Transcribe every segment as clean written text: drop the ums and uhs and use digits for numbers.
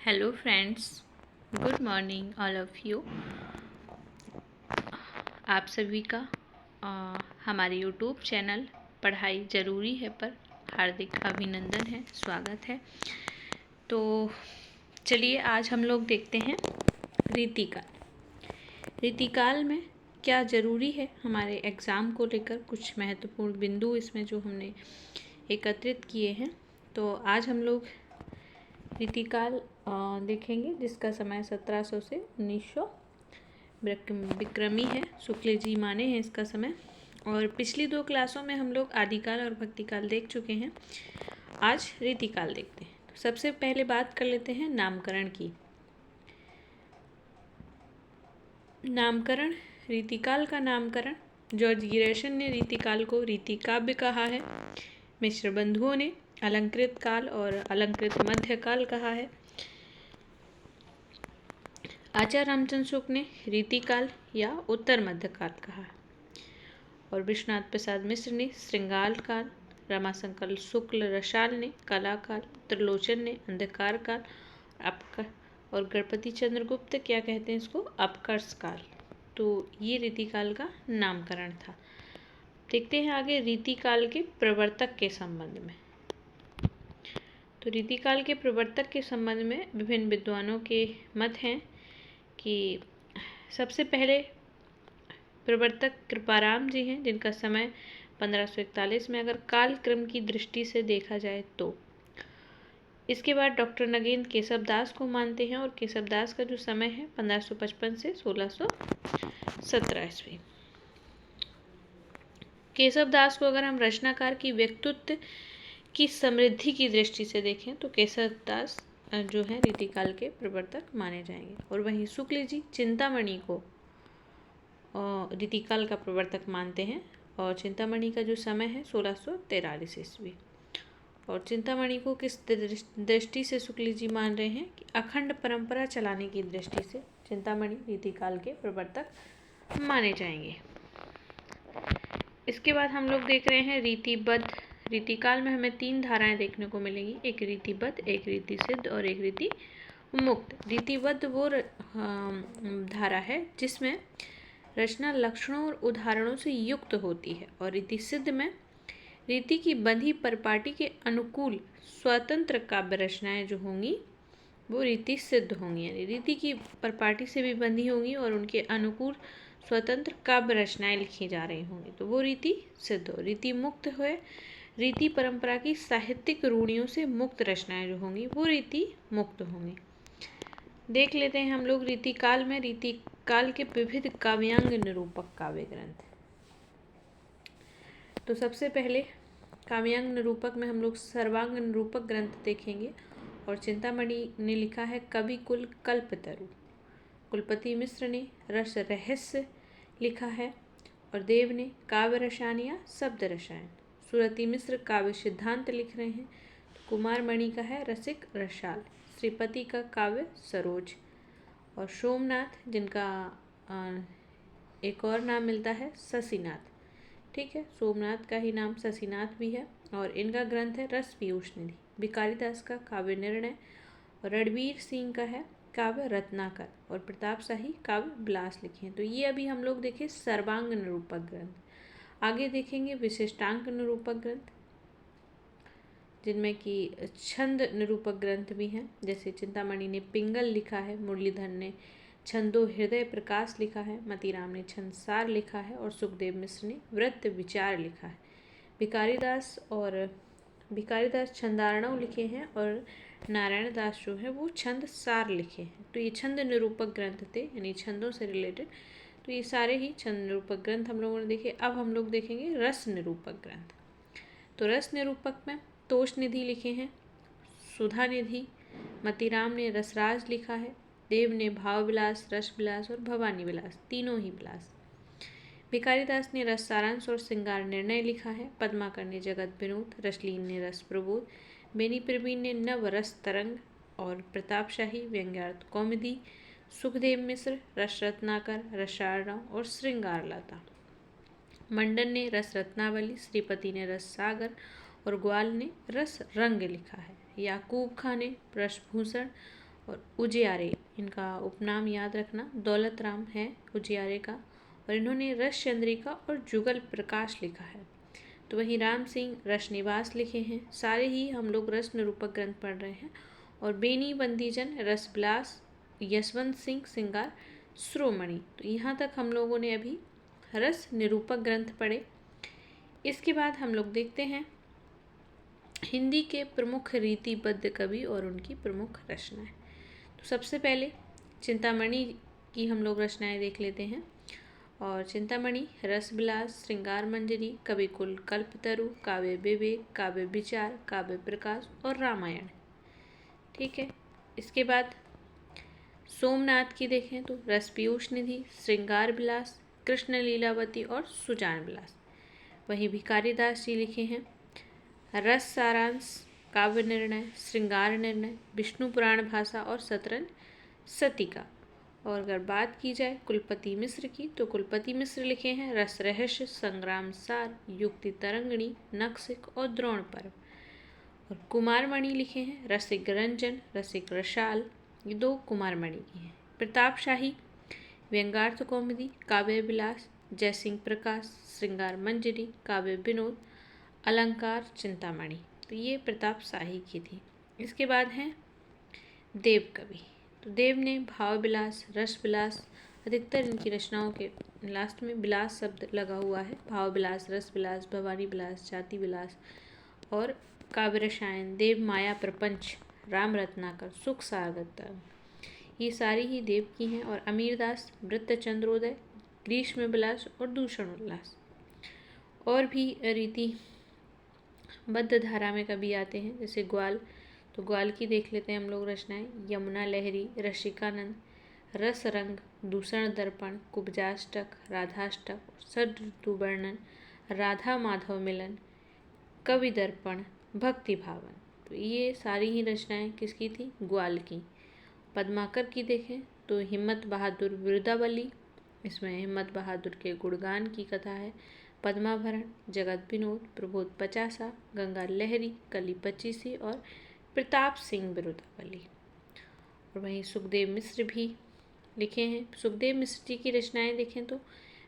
Hello friends, good morning all of you. आप सभी का हमारे यूट्यूब चैनल पढ़ाई ज़रूरी है पर हार्दिक अभिनंदन है, स्वागत है। तो चलिए आज हम लोग देखते हैं रीतिकाल। रीतिकाल में क्या ज़रूरी है हमारे एग्ज़ाम को लेकर, कुछ महत्वपूर्ण बिंदु इसमें जो हमने एकत्रित किए हैं। तो आज हम लोग रीतिकाल देखेंगे जिसका समय 1700 से 1900 विक्रमी है, शुक्ल जी माने हैं इसका समय। और पिछली दो क्लासों में हम लोग आदिकाल और भक्तिकाल देख चुके हैं। आज रीतिकाल देखते हैं। तो सबसे पहले बात कर लेते हैं नामकरण की। नामकरण, रीतिकाल का नामकरण, जॉर्ज गिरेशन ने रीतिकाल को रीतिकाव्य कहा है। मिश्र बंधुओं ने अलंकृत काल और अलंकृत मध्यकाल कहा है। आचार्य रामचंद्र शुक्ल ने रीतिकाल या उत्तर मध्यकाल कहा है। और विश्वनाथ प्रसाद मिश्र ने श्रृंगार काल, रमाशंकर शुक्ल रसाल ने कला काल, त्रिलोचन ने अंधकार काल और गणपति चंद्रगुप्त क्या कहते हैं इसको, अपकर्ष काल। तो ये रीतिकाल का नामकरण था। देखते हैं आगे रीतिकाल के प्रवर्तक के संबंध में। तो रीतिकाल के प्रवर्तक के संबंध में विभिन्न विद्वानों के मत हैं कि सबसे पहले प्रवर्तक कृपाराम जी हैं, जिनका समय 1541 में अगर काल क्रम की दृष्टि से देखा जाए तो। इसके बाद डॉक्टर नगेंद्र केशवदास को मानते हैं, और केशवदास का जो समय है 1555 से 1617 ईस्वी। केशवदास को अगर हम रचनाकार की व्यक्तित्व की समृद्धि की दृष्टि से देखें तो केशवदास जो है रीतिकाल के प्रवर्तक माने जाएंगे। और वहीं शुक्ल जी चिंतामणि को रीतिकाल का प्रवर्तक मानते हैं, और चिंतामणि का जो समय है 1643 ईस्वी। और चिंतामणि को किस दृष्टि से शुक्ल जी मान रहे हैं कि अखंड परंपरा चलाने की दृष्टि से चिंतामणि रीतिकाल के प्रवर्तक माने जाएंगे। इसके बाद हम लोग देख रहे हैं रीतिबद्ध। रीतिकाल में हमें 3 धाराएं देखने को मिलेंगी, एक रीतिबद्ध, एक रीति सिद्ध और एक रीति मुक्त। रीतिबद्ध वो धारा है जिसमें रचना लक्षणों और उदाहरणों से युक्त होती है, और रीति सिद्ध में रीति की बंधी परिपाटी के अनुकूल स्वतंत्र काव्य रचनाएं जो होंगी वो रीति सिद्ध होंगी, यानी रीति की परिपाटी से भी बंधी होंगी और उनके अनुकूल स्वतंत्र काव्य रचनाएं लिखी जा रही होंगी, तो वो रीति सिद्ध हो। रीति मुक्त है, रीति परंपरा की साहित्यिक रूढ़ियों से मुक्त रचनाएं जो होंगी वो रीति मुक्त होंगी। देख लेते हैं हम लोग रीतिकाल में रीतिकाल के विविध काव्यांग निरूपक काव्य ग्रंथ। तो सबसे पहले काव्यांग निरूपक में हम लोग सर्वांग निरूपक ग्रंथ देखेंगे, और चिंतामणि ने लिखा है कवि कुल कल्पतरु। कुलपति मिश्र ने रस रहस्य लिखा है, और देव ने काव्य रसायन या शब्द रसायन। सुरति मिश्र काव्य सिद्धांत लिख रहे हैं। कुमार मणि का है रसिक रसाल। श्रीपति का काव्य सरोज। और सोमनाथ जिनका एक और नाम मिलता है शशिनाथ, ठीक है, सोमनाथ का ही नाम शशिनाथ भी है, और इनका ग्रंथ है रस पीयूष निधि। भिकारीदास का काव्य निर्णय, और रणवीर सिंह का है काव्य रत्नाकर, और प्रताप शाही काव्य विलास लिखे हैं। तो ये अभी हम लोग देखें सर्वांग निरूपक ग्रंथ। आगे देखेंगे विशिष्टांक निरूपक ग्रंथ, जिनमें कि छंद निरूपक ग्रंथ भी हैं, जैसे चिंतामणि ने पिंगल लिखा है, मुरलीधर ने छंदो हृदय प्रकाश लिखा है, मतीराम ने छंदसार लिखा है, और सुखदेव मिश्र ने वृत्त विचार लिखा है। भिकारीदास छंदार्णव लिखे हैं, और नारायण दास जो है वो छंद सार लिखे हैं। तो ये छंद निरूपक ग्रंथ थे, यानी छंदों से रिलेटेड। तो ये सारे ही छंद निरूपक ग्रंथ हम लोगों ने देखे। अब हम लोग देखेंगे रस निरूपक ग्रंथ। तो रस निरूपक में तोष निधि लिखे हैं, सुधा निधि, मतीराम ने रसराज लिखा है, देव ने भाव विलास, रस विलास और भवानी विलास, तीनों ही विलास। भिकारीदास ने रस सारांश और श्रृंगार निर्णय लिखा है, पद्माकर ने जगत विनोद, रसलीन ने रस प्रबोध, बेनी प्रवीण ने नव रस तरंग, और प्रताप शाही व्यंग्यार्थ कौमुदी, सुखदेव मिश्र रस रत्नाकर, रसार्णव और श्रृंगार लता। मंडन ने रस रत्नावली, श्रीपति ने रस सागर, और ग्वाल ने रस रंग लिखा है। याकूब खां ने रसभूषण, और उजियारे, इनका उपनाम याद रखना, दौलत राम है उजियारे का, और इन्होंने रस चंद्रिका और जुगल प्रकाश लिखा है। तो वहीं राम सिंह रस निवास लिखे हैं। सारे ही हम लोग रस निरूपक ग्रंथ पढ़ रहे हैं। और बेनी बंदीजन रसविलास, यशवंत सिंह श्रृंगार श्रोमणि। तो यहाँ तक हम लोगों ने अभी रस निरूपक ग्रंथ पढ़े। इसके बाद हम लोग देखते हैं हिंदी के प्रमुख रीतिबद्ध कवि और उनकी प्रमुख रचनाएं। तो सबसे पहले चिंतामणि की हम लोग रचनाएं देख लेते हैं। और चिंतामणि रसविलास, श्रृंगार मंजरी, कविकुल, कल्पतरु, काव्य विवेक, काव्य विचार, काव्य प्रकाश और रामायण। ठीक है। इसके बाद सोमनाथ की देखें तो रस पीयूष निधि, श्रृंगार विलास, कृष्ण लीलावती और सुजान विलास। वहीं भिखारीदास जी लिखे हैं रस सारांश, काव्य निर्णय, श्रृंगार निर्णय, विष्णु पुराण भाषा और शतरंज सतिका। और अगर बात की जाए कुलपति मिश्र की, तो कुलपति मिश्र लिखे हैं रस रहस्य, संग्राम सार, युक्ति तरंगिणी, नखशिख और द्रोण पर्व। और कुमारमणि लिखे हैं रसिक रंजन, रसिक रसाल, ये 2 कुमारमणि की हैं। प्रतापशाही व्यंग्यार्थ कौमुदी, काव्य विलास, जयसिंह प्रकाश, श्रृंगार मंजरी, काव्य विनोद, अलंकार चिंतामणि। तो ये प्रताप शाही की थी। इसके बाद हैं देव कवि। तो देव ने भाव विलास, रस विलास, अधिकतर इनकी रचनाओं के लास्ट में विलास शब्द लगा हुआ है। भाव विलास, रस विलास, भवानी विलास, जाति विलास और काव्य रसायन, देव माया प्रपंच, राम रत्नाकर, सुख सागर, ये सारी ही देव की हैं। और अमीरदास वृत्त चंद्रोदय, ग्रीष्म विलास और दूषण उल्लास। और भी रीति बद्ध धारा में कवि आते हैं, जैसे ग्वाल। तो ग्वाल की देख लेते हैं हम लोग रचनाएं। यमुना लहरी, रसिकानंद, रस रंग, दूषण दर्पण, कुब्जाष्टक, राधाष्टक, षड ऋतु वर्णन, राधा माधव मिलन, कवि दर्पण, भक्ति भावन। तो ये सारी ही रचनाएं किसकी थी? ग्वाल की। पद्माकर की देखें तो हिम्मत बहादुर विरुदावली, इसमें हिम्मत बहादुर के गुणगान की कथा है। पद्माभरण, जगत विनोद, प्रबोध पचासा, गंगा लहरी, कली पचीसी और प्रताप सिंह विरुदावली। और वहीं सुखदेव मिश्र भी लिखे हैं। सुखदेव मिश्र जी की रचनाएं देखें तो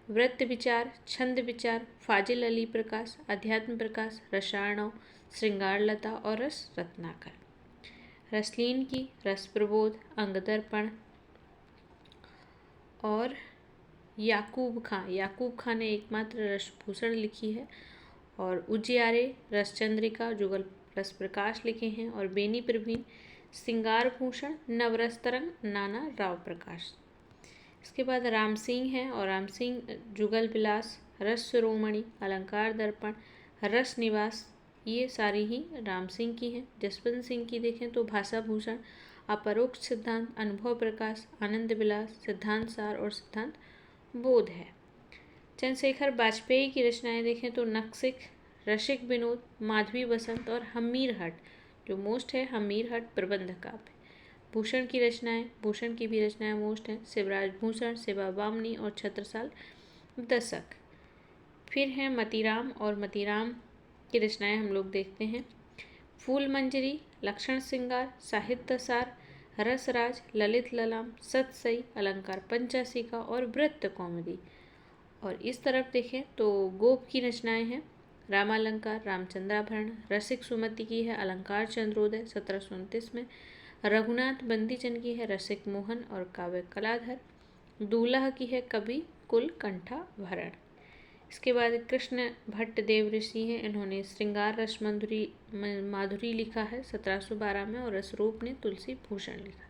वृत्त विचार, छंद विचार, फाजिल अली प्रकाश, अध्यात्म प्रकाश, रसार्णव, श्रृंगार लता और रस रत्नाकर। रसलीन की रस प्रबोध, अंग दर्पण और याकूब खां ने एकमात्र रसभूषण लिखी है। और उजियारे रसचंद्रिका, जुगल रस प्रकाश लिखे हैं। और बेनी प्रवीण श्रृंगार भूषण, नवरस तरंग, नाना राव प्रकाश। इसके बाद राम सिंह हैं और राम सिंह जुगल विलास, रस शिरोमणि, अलंकार दर्पण, रस निवास, ये सारी ही राम सिंह की हैं। जसवंत सिंह की देखें तो भाषा भूषण, अपरोक्ष सिद्धांत, अनुभव प्रकाश, आनंद विलास, सिद्धांत सार और सिद्धांत बोध है। चंद्रशेखर वाजपेयी की रचनाएं देखें तो नखशिख, रसिक विनोद, माधवी वसंत और हमीरहट, जो मोस्ट है हमीरहट प्रबंध काव्य। भूषण की भी रचनाएं मोस्ट हैं, शिवराज भूषण, शिवा बामनी और छत्रसाल दशक। फिर हैं मतीराम, और मतीराम की रचनाएं हम लोग देखते हैं। फूल मंजरी, लक्षण श्रृंगार, साहित्य सार, रसराज, ललित ललाम, सतसई, अलंकार पंचासिका और वृत्त कौमुदी। और इस तरफ देखें तो गोप की रचनाएं हैं। रामालंकार, रामचंद्राभरण, रसिक सुमति की है अलंकार चंद्रोदय 1729 में। रघुनाथ बंदीजन की है रसिक मोहन और काव्य कलाधर। दूल्हा की है कवि कुल कंठा भरण। इसके बाद कृष्ण भट्ट देव ऋषि हैं, इन्होंने श्रृंगार रस माधुरी लिखा है 1712 में। और रसरूप ने तुलसी भूषण लिखा।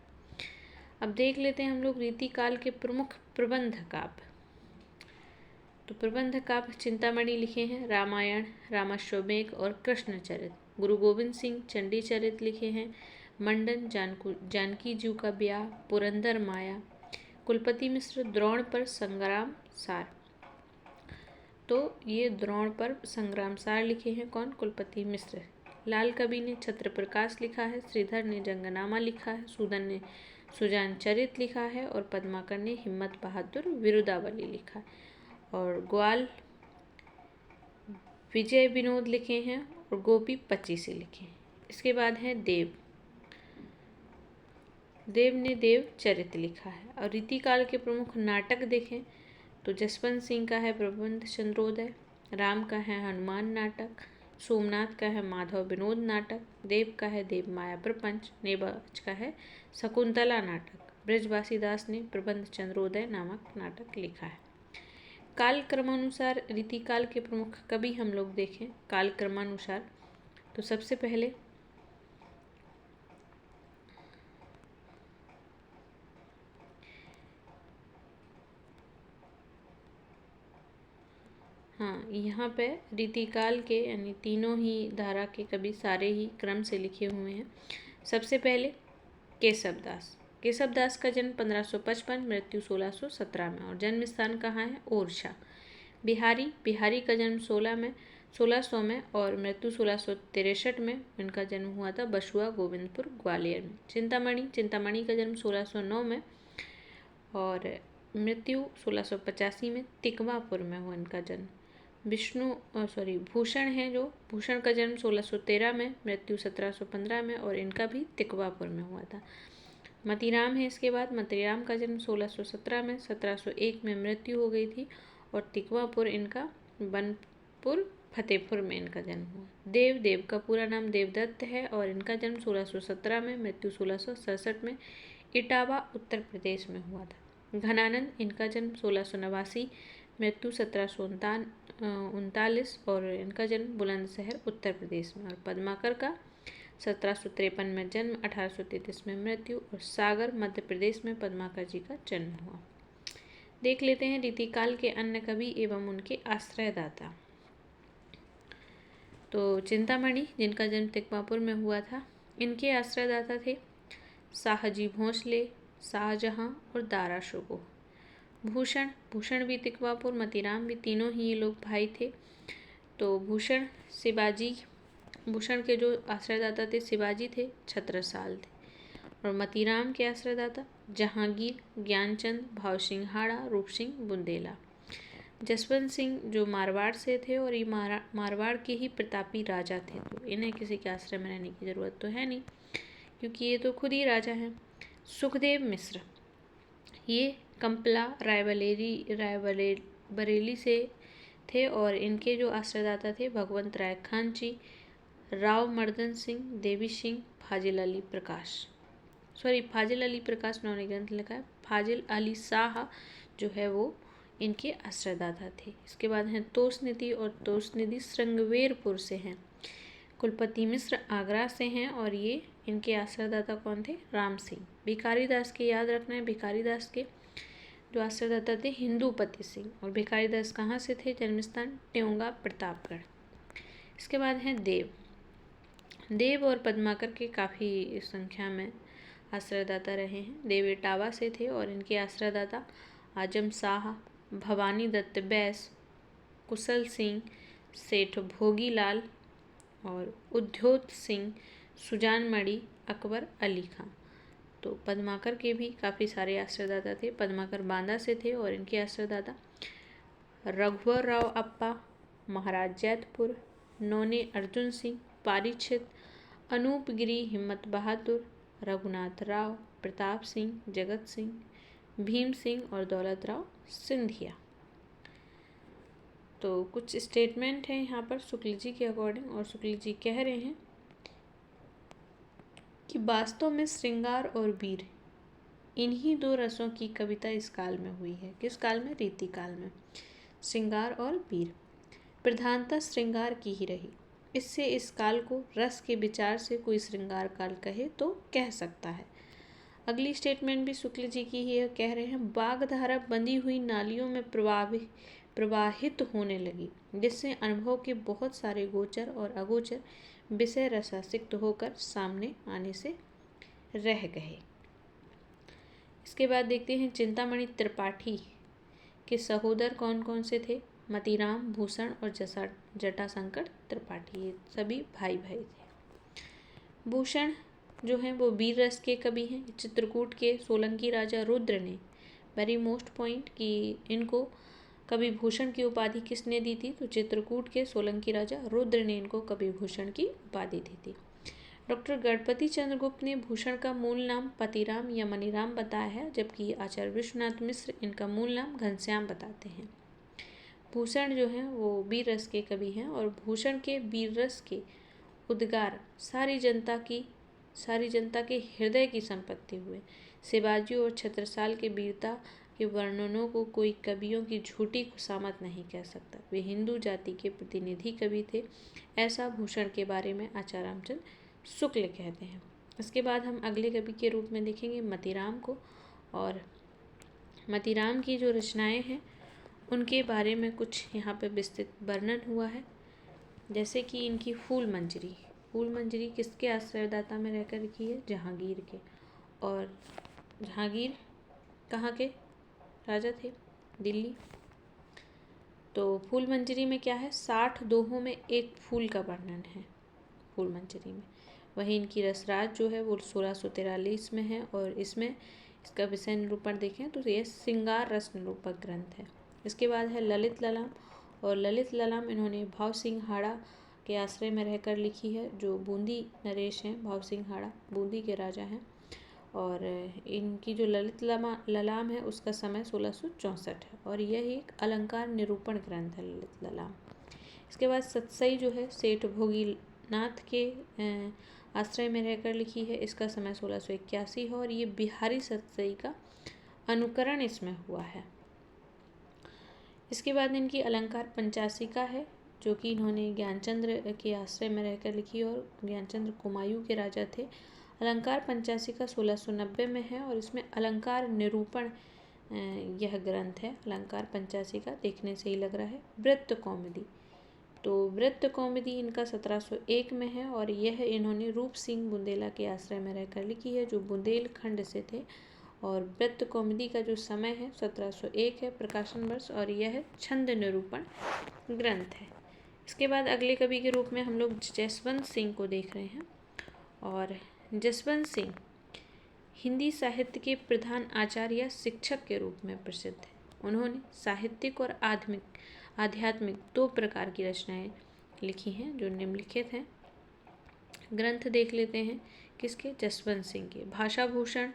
अब देख लेते हैं हम लोग रीतिकाल के प्रमुख प्रबंध काव्य। तो प्रबंध काव्य चिंतामणि लिखे हैं रामायण, रामाश्वमेघ और कृष्णचरित। गुरु गोविंद सिंह चंडी चरित लिखे हैं। मंडन, जानकी जू का ब्याह, पुरंदर माया। कुलपति मिश्र द्रोण पर संग्राम सार। तो ये द्रोण पर संग्राम सार लिखे हैं कौन? कुलपति मिश्र। लाल कवि ने छत्र प्रकाश लिखा है। श्रीधर ने जंगनामा लिखा है। सूदन ने सुजान चरित लिखा है। और पद्माकर ने हिम्मत बहादुर विरुदावली लिखा है। और ग्वाल विजय विनोद लिखे हैं और गोपी पचीसी लिखे हैं। इसके बाद है देव। देव ने देव चरित लिखा है। और रीतिकाल के प्रमुख नाटक देखें तो जसवंत सिंह का है प्रबंध चंद्रोदय, राम का है हनुमान नाटक, सोमनाथ का है माधव विनोद नाटक, देव का है देव माया प्रपंच, नेबाज का है शकुंतला नाटक। ब्रजवासी दास ने प्रबंध चंद्रोदय नामक नाटक लिखा है। काल क्रमानुसार रीतिकाल के प्रमुख कवि हम लोग देखें काल क्रमानुसार तो सबसे पहले यहाँ पे रीतिकाल के यानी तीनों ही धारा के कवि सारे ही क्रम से लिखे हुए हैं। सबसे पहले केशवदास। केशवदास का जन्म 1555, मृत्यु 1617 में, और जन्म स्थान कहाँ है? ओरछा। बिहारी का जन्म 1600 में और मृत्यु 1663 में। इनका जन्म हुआ था बसुआ गोविंदपुर ग्वालियर में। चिंतामणि का जन्म 1609 में और मृत्यु 1685 में तिकवापुर में हुआ इनका जन्म। भूषण है जो भूषण का जन्म 1613 में, मृत्यु 1715 में और इनका भी तिकवापुर में हुआ था। मतीराम है इसके बाद। मतीराम का जन्म 1617 में, 1701 में मृत्यु हो गई थी और तिकवापुर इनका बनपुर फतेहपुर में इनका जन्म हुआ। देव का पूरा नाम देवदत्त है और इनका जन्म 1617 में, मृत्यु 1667 में इटावा उत्तर प्रदेश में हुआ था। घनानंद इनका जन्म 1689, मृत्यु 1739 और इनका जन्म बुलंदशहर उत्तर प्रदेश में। और पद्माकर का 1753 में जन्म, 1833 में मृत्यु और सागर मध्य प्रदेश में पद्माकर जी का जन्म हुआ। देख लेते हैं रीतिकाल के अन्य कवि एवं उनके आश्रयदाता। तो चिंतामणि जिनका जन्म तिकवापुर में हुआ था, इनके आश्रयदाता थे शाहजी भोंसले, शाहजहां और दारा शिकोह। भूषण भी तिकवापुर, मतीराम भी, तीनों ही ये लोग भाई थे। तो भूषण के जो आश्रयदाता थे शिवाजी थे, छत्रसाल थे। और मतीराम के आश्रयदाता जहांगीर, ज्ञानचंद, भावसिंहाड़ा, रूप सिंह बुंदेला। जसवंत सिंह जो मारवाड़ से थे और ये मारवाड़ के ही प्रतापी राजा थे, तो इन्हें किसी के आश्रय में रहने की ज़रूरत तो है नहीं क्योंकि ये तो खुद ही राजा हैं। सुखदेव मिश्र ये कंपला रायबरेली से थे और इनके जो आश्रयदाता थे भगवंत राय खानची, राव मर्दन सिंह, देवी सिंह, फाजिल अली प्रकाश उन्होंने ग्रंथ लिखा है। फाजिल अली शाह जो है वो इनके आश्रयदाता थे। इसके बाद हैं तोषनिधि, और तोषनिधि श्रृंगवेरपुर से हैं। कुलपति मिश्र आगरा से हैं और ये इनके आश्रयदाता कौन थे? राम सिंह। भिखारी दास के याद रखना है, भिखारी दास के जो आश्रयदाता थे हिंदूपति सिंह। और भिखारी दास कहाँ से थे? जन्मस्थान ट्योंगा प्रतापगढ़। इसके बाद हैं देव और पद्माकर के काफ़ी संख्या में आश्रयदाता रहे हैं। देव इटावा से थे और इनके आश्रयदाता आजम शाह, भवानी दत्त बैस, कुशल सिंह, सेठ भोगीलाल और उद्योत सिंह, सुजान मणि, अकबर अली खां। तो पद्माकर के भी काफ़ी सारे आश्रयदाता थे। पद्माकर बांदा से थे और इनके आश्रयदाता रघुवर राव अप्पा, महाराज जैतपुर, नौने अर्जुन सिंह, पारीक्षित, अनूप गिरी, हिम्मत बहादुर, रघुनाथ राव, प्रताप सिंह, जगत सिंह, भीम सिंह और दौलत राव सिंधिया। तो कुछ स्टेटमेंट हैं यहाँ पर शुक्ल जी के अकॉर्डिंग, और शुक्ल जी कह रहे हैं कि वास्तव में श्रृंगार और वीर इन्हीं दो रसों की कविता इस काल में हुई है। किस काल में? रीति काल में। श्रृंगार और वीर प्रधानतः श्रृंगार की ही रही। इससे इस काल को रस के विचार से कोई श्रृंगार काल कहे तो कह सकता है। अगली स्टेटमेंट भी शुक्ल जी की ही है। कह रहे हैं बागधारा बंधी हुई नालियों में प्रवाहित होने लगी, जिससे अनुभव के बहुत सारे गोचर और अगोचर विषय रसासिक्त होकर सामने आने से रह गए। इसके बाद देखते हैं चिंतामणि त्रिपाठी के सहोदर कौन कौन से थे? मतीराम, भूषण और जटाशंकर त्रिपाठी, ये सभी भाई थे। भूषण जो हैं वो वीर रस के कवि हैं। चित्रकूट के सोलंकी राजा रुद्र ने, वेरी मोस्ट पॉइंट, कि इनको कवि भूषण की उपाधि किसने दी थी? तो चित्रकूट के सोलंकी राजा रुद्र ने इनको कवि भूषण की उपाधि दी थी। डॉक्टर गणपति चंद्र गुप्त ने भूषण का मूल नाम पतिराम या मनीराम बताया है, जबकि आचार्य विश्वनाथ मिश्र इनका मूल नाम घनश्याम बताते हैं। भूषण जो हैं वो वीर रस के कवि हैं और भूषण के वीर रस के उद्गार सारी जनता के हृदय की संपत्ति हुए। शिवाजी और छत्रसाल के वीरता के वर्णनों को कोई कवियों की झूठी खुशामद नहीं कह सकता। वे हिंदू जाति के प्रतिनिधि कवि थे, ऐसा भूषण के बारे में आचार्य रामचंद्र शुक्ल कहते हैं। इसके बाद हम अगले कवि के रूप में देखेंगे मतीराम को, और मतीराम की जो रचनाएं हैं उनके बारे में कुछ यहाँ पे विस्तृत वर्णन हुआ है। जैसे कि इनकी फूल मंजरी किसके आश्रयदाता में रहकर लिखी है? जहांगीर के। और जहांगीर कहाँ के राजा थे? दिल्ली। तो फूल मंजरी में क्या है? 60 दोहों में एक फूल का वर्णन है फूल मंजरी में। वहीं इनकी रसराज जो है वो 1643 में है, और इसमें इसका विषय निरूपण देखें तो ये श्रृंगार रस निरूपक ग्रंथ है। इसके बाद है ललित ललाम, और ललित ललाम इन्होंने भाव सिंह हाड़ा के आश्रय में रहकर लिखी है, जो बूंदी नरेश हैं। भाव सिंह हाड़ा बूंदी के राजा हैं, और इनकी जो ललित ललाम है उसका समय 1664 है, और यह एक अलंकार निरूपण ग्रंथ है ललित ललाम। इसके बाद सतसई जो है सेठ भोगीनाथ के आश्रय में रहकर लिखी है, इसका समय 1681 है, और ये बिहारी सतसई का अनुकरण इसमें हुआ है। इसके बाद इनकी अलंकार पंचाशिका है, जो कि इन्होंने ज्ञानचंद्र के आश्रय में रहकर लिखी, और ज्ञानचंद्र कुमायूं के राजा थे। अलंकार पंचाशिका 1690 में है, और इसमें अलंकार निरूपण यह ग्रंथ है। अलंकार पंचाशिका देखने से ही लग रहा है। वृत्त कौमुदी, तो वृत्त कौमुदी इनका 1701 में है, और यह इन्होंने रूप सिंह बुंदेला के आश्रय में रहकर लिखी है, जो बुंदेलखंड से थे। और वृत्त कौमुदी का जो समय है 1701 है प्रकाशन वर्ष, और यह छंद निरूपण ग्रंथ है। इसके बाद अगले कवि के रूप में हम लोग जसवंत सिंह को देख रहे हैं, और जसवंत सिंह हिंदी साहित्य के प्रधान आचार्य या शिक्षक के रूप में प्रसिद्ध है। उन्होंने साहित्यिक और आध्यात्मिक दो प्रकार की रचनाएं लिखी हैं, जो निम्नलिखित हैं। ग्रंथ देख लेते हैं किसके? जसवंत सिंह के। भाषा भूषण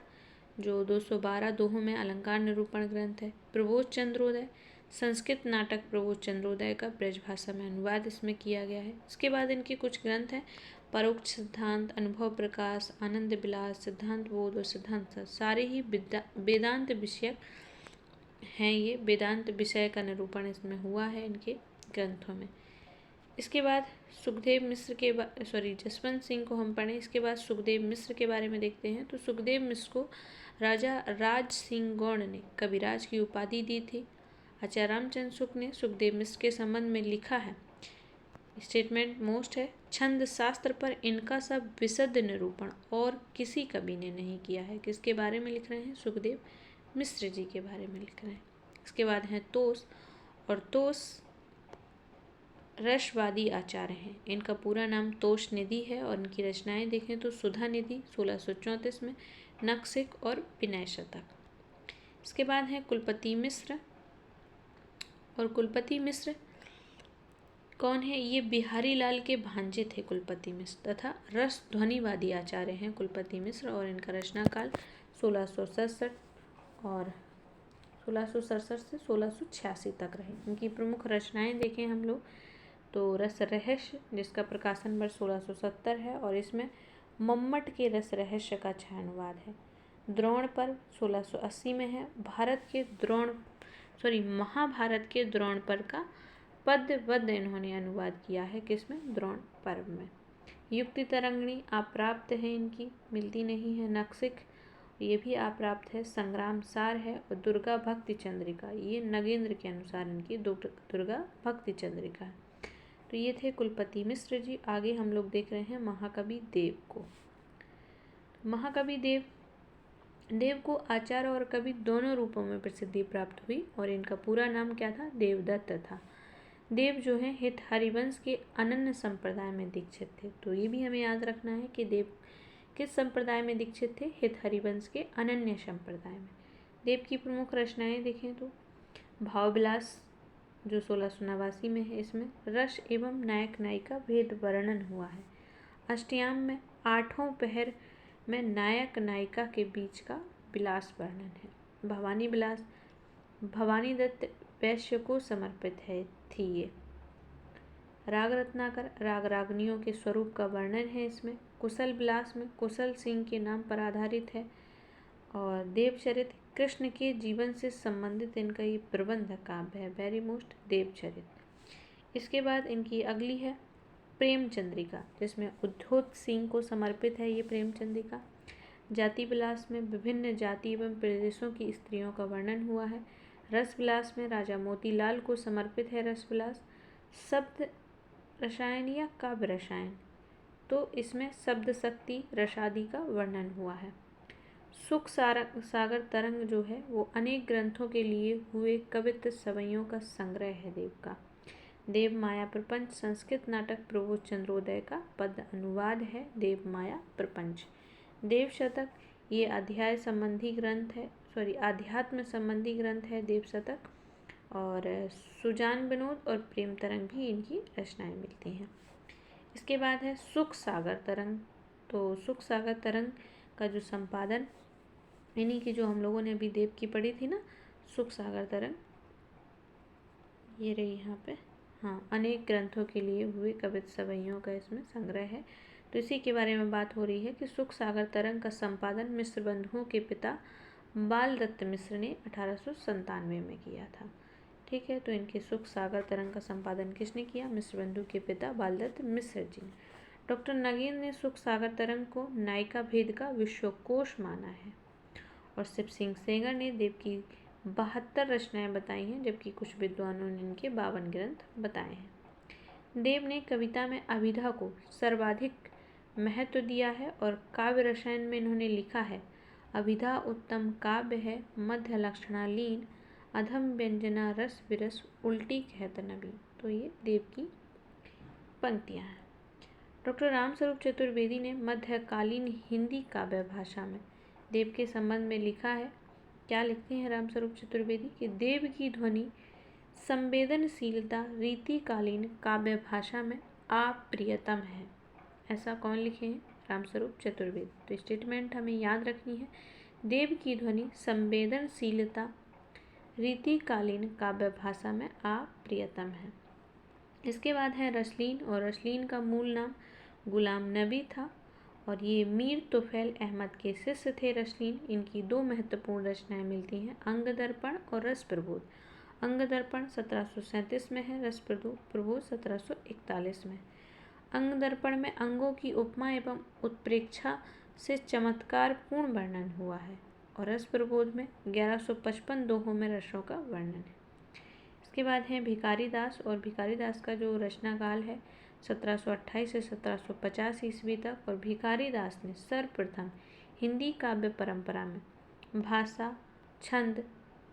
जो 212 दोहों में अलंकार निरूपण ग्रंथ है। प्रबोध चंद्रोदय, संस्कृत नाटक प्रबोध चंद्रोदय का ब्रज भाषा में अनुवाद इसमें किया गया है। इसके बाद इनके कुछ ग्रंथ हैं। परोक्ष सिद्धांत, अनुभव प्रकाश, आनंद विलास, सिद्धांत बोध और सिद्धांत सारे ही वेदांत विषय हैं। ये वेदांत विषय का निरूपण इसमें हुआ है इनके ग्रंथों में। इसके बाद सुखदेव मिश्र के जसवंत सिंह को हम पढ़ें। इसके बाद सुखदेव मिश्र के बारे में देखते हैं। तो सुखदेव मिश्र को राजा राज सिंह गौड़ ने कविराज की उपाधि दी थी। आचार्य रामचंद्र शुक्ल ने सुखदेव मिश्र के संबंध में लिखा है, स्टेटमेंट मोस्ट है, छंद शास्त्र पर इनका सब विशद निरूपण और किसी कवि ने नहीं किया है। किसके बारे में लिख रहे हैं? सुखदेव मिश्र जी के बारे में लिख रहे हैं। इसके बाद हैं तोष, और तोष रसवादी आचार्य हैं। इनका पूरा नाम तोष निधि है, और इनकी रचनाएं देखें तो सुधा निधि 1634 में, नक्सिक और विनय शतक। इसके बाद हैं कुलपति मिश्र, और कुलपति मिश्र कौन है? ये बिहारी लाल के भांजे थे कुलपति मिश्र, तथा रस ध्वनिवादी आचार्य हैं कुलपति मिश्र, और इनका रचना काल 1667 और 1667 से 1686 तक रहे। इनकी प्रमुख रचनाएं देखें हम लोग तो रस रहस्य, जिसका प्रकाशन वर्ष 1670 है, और इसमें मम्मट के रस रहस्य का छायानुवाद है। द्रोण पर्व 1680 में है। महाभारत के द्रोण पर्व का पद्यबद्ध इन्होंने अनुवाद किया है। किसमें? द्रोण पर्व में। युक्ति तरंगिणी अप्राप्त है, इनकी मिलती नहीं है। नक्सिक ये भी अप्राप्त है। संग्राम सार है, और दुर्गा भक्ति चंद्रिका ये नगेंद्र के अनुसार इनकी दुर्गा भक्ति चंद्रिका है। तो ये थे कुलपति मिश्र जी। आगे हम लोग देख रहे हैं महाकवि देव को। महाकवि देव को आचार्य और कवि दोनों रूपों में प्रसिद्धि प्राप्त हुई, और इनका पूरा नाम क्या था? देवदत्त था। देव जो है हित हरिवंश के अनन्य संप्रदाय में दीक्षित थे। तो ये भी हमें याद रखना है कि देव किस संप्रदाय में दीक्षित थे? हित हरिवंश के अनन्य संप्रदाय में। देव की प्रमुख रचनाएं देखें तो भावविलास जो 1689 में है, इसमें रस एवं नायक नायिका भेद वर्णन हुआ है। अष्टयाम में आठों पहर में नायक नायिका के बीच का विलास वर्णन है। भवानी विलास भवानी दत्त वैश्य को समर्पित थी ये। राग रत्नाकर राग रागनियों के स्वरूप का वर्णन है इसमें। कुशल विलास में कुशल सिंह के नाम पर आधारित है। और देवचरित कृष्ण के जीवन से संबंधित इनका ये प्रबंध काव्य है, वेरी मोस्ट देवचरित। इसके बाद इनकी अगली है प्रेमचंद्रिका, जिसमें उद्धोत सिंह को समर्पित है ये प्रेमचंद्रिका। जाति विलास में विभिन्न जाति एवं प्रदेशों की स्त्रियों का वर्णन हुआ है। रस विलास में राजा मोतीलाल को समर्पित है रस विलास। शब्द रसायन या काव्य रसायन, तो इसमें शब्द शक्ति रसादि का वर्णन हुआ है। सुख सागर तरंग जो है वो अनेक ग्रंथों के लिए हुए कवित्व सवैयों का संग्रह है देव का। देव माया प्रपंच संस्कृत नाटक प्रबोध चंद्रोदय का पद अनुवाद है देव माया प्रपंच। देव शतक ये अध्याय संबंधी ग्रंथ है, आध्यात्म संबंधी ग्रंथ है देव शतक। और सुजान विनोद और प्रेम तरंग भी इनकी रचनाएं मिलती हैं। इसके बाद है सुख सागर तरंग। तो सुख सागर तरंग का जो संपादन इन्हीं की, जो हम लोगों ने अभी देव की पढ़ी थी ना, सुख सागर तरंग, ये रही यहाँ पे, हाँ, अनेक ग्रंथों के लिए हुए कवित्व सवैयों का इसमें संग्रह है। तो इसी के बारे में बात हो रही है कि सुख सागर तरंग का संपादन मिश्र बंधुओं के पिता बाल दत्त मिश्र ने 1897 में किया था। ठीक है, तो इनके सुख सागर तरंग का संपादन किसने किया? मिश्र बंधु के पिता बाल दत्त मिश्र जी ने। डॉक्टर नगीन ने सुख सागर तरंग को नायिका भेद का विश्वकोश माना है। और शिव सिंह सेंगर ने देव की 72 रचनाएं बताई हैं, जबकि कुछ विद्वानों ने इनके 52 ग्रंथ बताए हैं। देव ने कविता में अभिधा को सर्वाधिक महत्व दिया है और काव्य रसायन में इन्होंने लिखा है, अभिधा उत्तम काव्य है, मध्य लक्षणालीन, अधम व्यंजना रस विरस, उल्टी कहत नबी। तो ये देव की पंक्तियां हैं। डॉक्टर रामस्वरूप चतुर्वेदी ने मध्यकालीन हिंदी काव्य भाषा में देव के संबंध में लिखा है। क्या लिखते हैं रामस्वरूप चतुर्वेदी? कि देव की ध्वनि संवेदनशीलता रीतिकालीन काव्य भाषा में अप्रियतम है। ऐसा कौन लिखे हैं? रामस्वरूप चतुर्वेदी। तो स्टेटमेंट हमें याद रखनी है, देव की ध्वनि संवेदनशीलता रीतिकालीन काव्य भाषा में अप्रियतम है। इसके बाद है रसलीन, और रसलीन का मूल नाम गुलाम नबी था और ये मीर तुफैल अहमद के शिष्य थे रसलीन। इनकी 2 महत्वपूर्ण रचनाएं मिलती हैं, अंग दर्पण और रस प्रबोध। अंग दर्पण 1737 में है, रस प्रबोध 1741 में। अंग दर्पण में अंगों की उपमा एवं उत्प्रेक्षा से चमत्कार पूर्ण वर्णन हुआ है और रस प्रबोध में 1155 दोहों में रसों का वर्णन है। इसके बाद है भिखारी दास, और भिखारी दास का जो रचना काल है 1728 से 1750 ईस्वी तक। और भिखारी दास ने सर्वप्रथम हिंदी काव्य परंपरा में भाषा, छंद,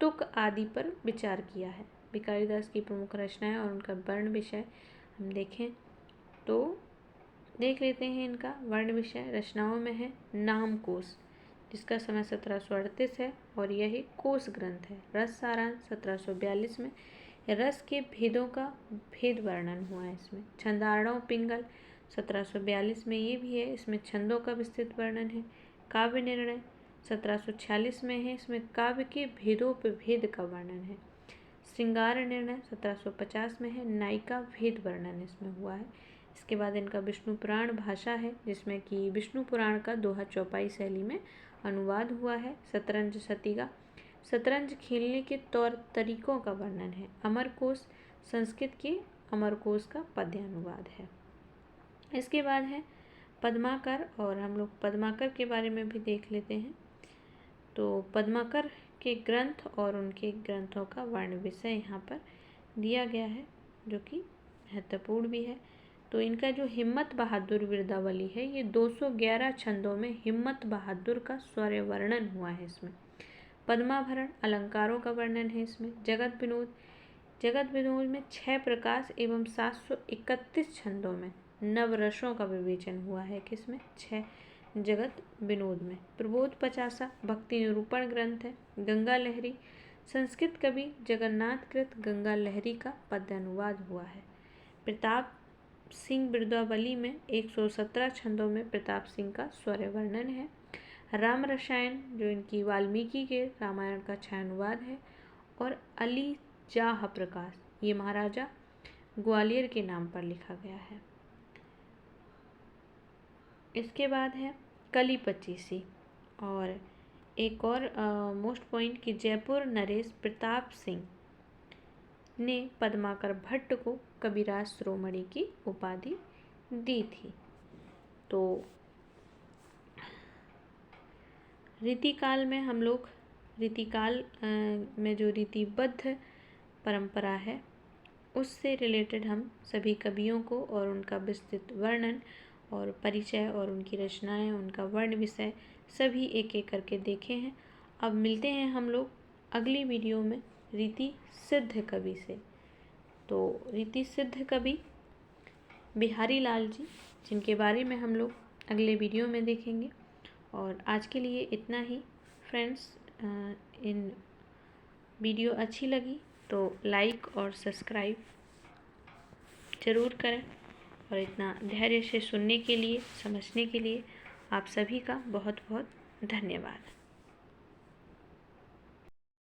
तुक आदि पर विचार किया है। भिखारी दास की प्रमुख रचनाएं और उनका वर्ण विषय हम देखें तो देख लेते हैं। इनका वर्ण विषय रचनाओं में है नामकोश, जिसका समय 1738 है और यह कोश ग्रंथ है। रस सारांश 1742 में, रस के भेदों का भेद वर्णन हुआ है इसमें। छंदारणव पिंगल 1742 में ये भी है, इसमें छंदों का विस्तृत वर्णन है। काव्य निर्णय 1746 में है, इसमें काव्य के भेदों पर भेद का वर्णन है। श्रृंगार निर्णय 1750 में है, नायिका भेद वर्णन इसमें हुआ है। इसके बाद इनका विष्णु पुराण भाषा है, जिसमें कि विष्णु पुराण का दोहा चौपाई शैली में अनुवाद हुआ है। शतरंज सतीका शतरंज खेलने के तौर तरीकों का वर्णन है। अमरकोश संस्कृत के अमरकोश का पद्य अनुवाद है। इसके बाद है पद्माकर, और हम लोग पद्माकर के बारे में भी देख लेते हैं। तो पद्माकर के ग्रंथ और उनके ग्रंथों का वर्ण विषय यहाँ पर दिया गया है, जो कि महत्वपूर्ण भी है। तो इनका जो हिम्मत बहादुर विरदावली है, ये 211 छंदों में हिम्मत बहादुर का स्वर्ण वर्णन हुआ है इसमें। पद्माभरण अलंकारों का वर्णन है इसमें। जगत विनोद में 6 प्रकाश एवं 731 छंदों में नवरसों का विवेचन हुआ है। किसमें? 6 जगत विनोद में। प्रबोध 50 भक्ति निरूपण ग्रंथ है। गंगा लहरी संस्कृत कवि जगन्नाथ कृत गंगा लहरी का पद्य अनुवाद हुआ है। प्रताप सिंह बिरदावली में 117 छंदों में प्रताप सिंह का स्वर्ण वर्णन है। राम रसायन जो इनकी वाल्मीकि के रामायण का छायानुवाद है। और अली जाह प्रकाश ये महाराजा ग्वालियर के नाम पर लिखा गया है। इसके बाद है कली पचीसी और एक और मोस्ट पॉइंट कि जयपुर नरेश प्रताप सिंह ने पद्माकर भट्ट को कविराज शिरोमणि की उपाधि दी थी। तो रीतिकाल में हम लोग रीतिकाल में जो रीतिबद्ध परंपरा है उससे रिलेटेड हम सभी कवियों को और उनका विस्तृत वर्णन और परिचय और उनकी रचनाएं, उनका वर्ण विषय सभी एक एक करके देखे हैं। अब मिलते हैं हम लोग अगली वीडियो में रीति सिद्ध कवि से। तो रीति सिद्ध कवि बिहारी लाल जी, जिनके बारे में हम लोग अगले वीडियो में देखेंगे। और आज के लिए इतना ही फ्रेंड्स। इन वीडियो अच्छी लगी तो लाइक और सब्सक्राइब ज़रूर करें। और इतना धैर्य से सुनने के लिए, समझने के लिए आप सभी का बहुत बहुत धन्यवाद।